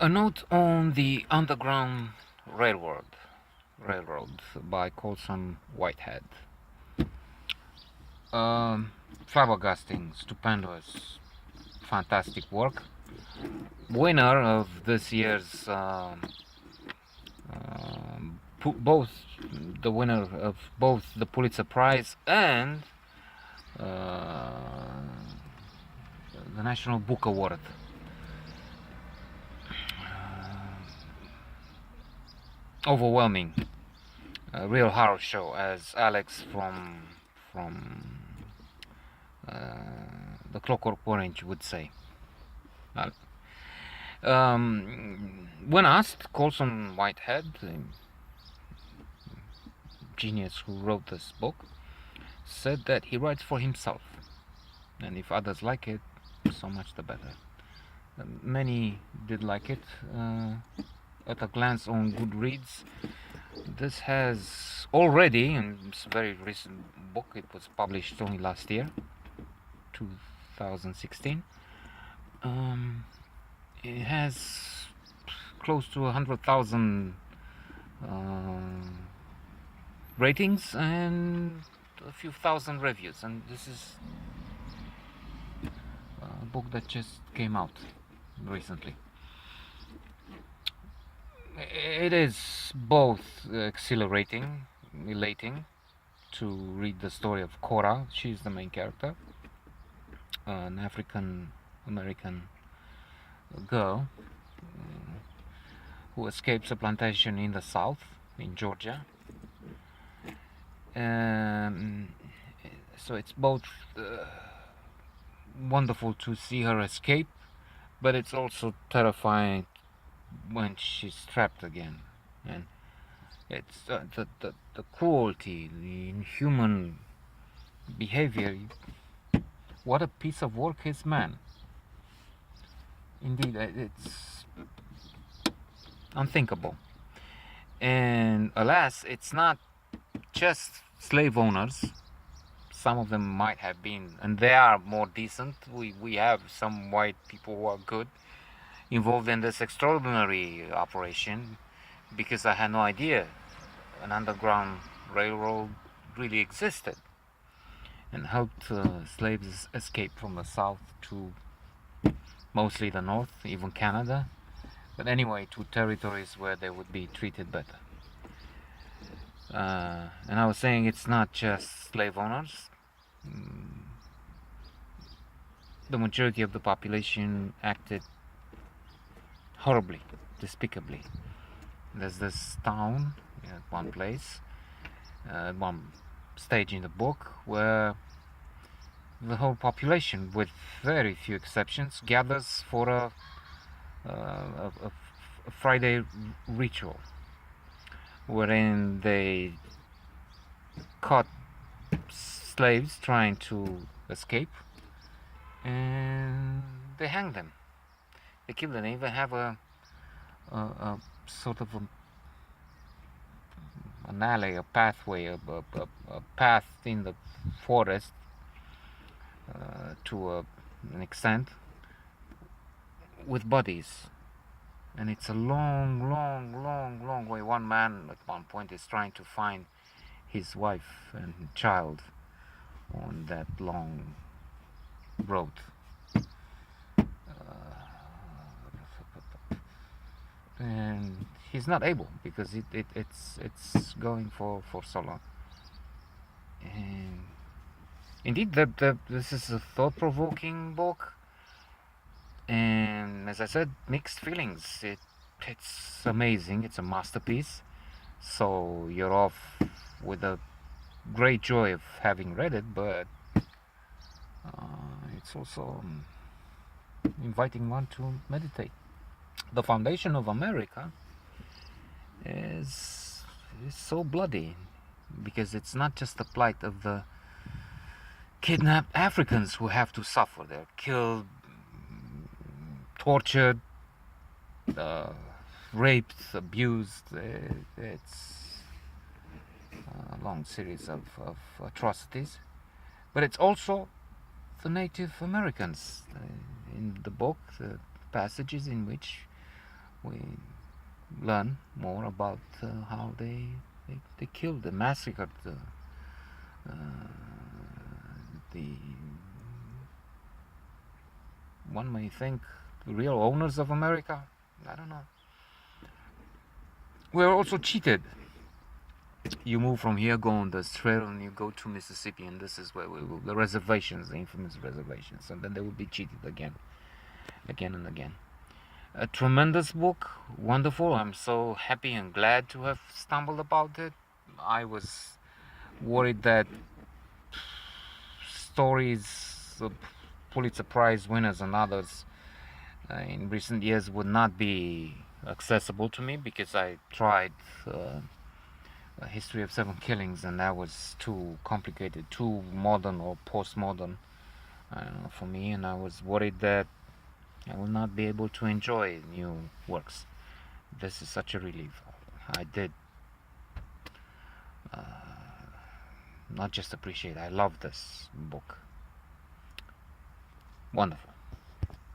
A note on the Underground Railroad by Colson Whitehead. Flabbergasting, stupendous, fantastic work. Winner of this year's both the winner of both the Pulitzer Prize and uh, the National Book Award. Overwhelming, a real horror show, as Alex from the Clockwork Orange would say. When asked, Colson Whitehead, the genius who wrote this book, said that he writes for himself, and if others like it, so much the better. Many did like it. At a glance on Goodreads, this has already, and it's a very recent book, it was published only last year, 2016. It has close to 100,000 ratings and a few thousand reviews, and this is a book that just came out recently. It is both exhilarating, elating to read the story of Cora. She's the main character, an African American girl who escapes a plantation in the south, in Georgia. So it's both wonderful to see her escape, but it's also terrifying when she's trapped again. And it's the cruelty, the inhuman behavior. What a piece of work is man. Indeed, it's unthinkable. And alas, it's not just slave owners. Some of them might have been, and they are more decent. We have some white people who are good involved in this extraordinary operation, because I had no idea an underground railroad really existed and helped slaves escape from the south to mostly the north, even Canada, but anyway, to territories where they would be treated better. And I was saying it's not just slave owners. The majority of the population acted horribly, despicably. There's this town at one place, one stage in the book, where the whole population, with very few exceptions, gathers for a Friday ritual, wherein they caught slaves trying to escape and they hang them. They kill them. They even have a sort of an alley, a pathway, a path in the forest to an extent with bodies. And it's a long way. One man at one point is trying to find his wife and child on that long road. And he's not able, because it's going for so long. And indeed, this is a thought-provoking book, and as I said, mixed feelings. It's amazing. It's a masterpiece. So you're off with a great joy of having read it, but it's also inviting one to meditate. The foundation of America is so bloody, because it's not just the plight of the kidnapped Africans who have to suffer. They're killed, tortured, raped, abused. It's a long series of atrocities. But it's also the Native Americans. In the book, the passages in which we learn more about how they killed, they massacred uh, the one may think the real owners of America. I don't know. We're also cheated. You move from here, go on the trail, and you go to Mississippi, and this is where we will, the reservations, the infamous reservations, and then they will be cheated again and again. A tremendous book, wonderful. I'm so happy and glad to have stumbled about it. I was worried that stories of Pulitzer Prize winners and others in recent years would not be accessible to me because I tried A History of Seven Killings, and that was too complicated, too modern or postmodern for me, and I was worried that I will not be able to enjoy new works. This is such a relief. I did not just appreciate, I love this book. Wonderful.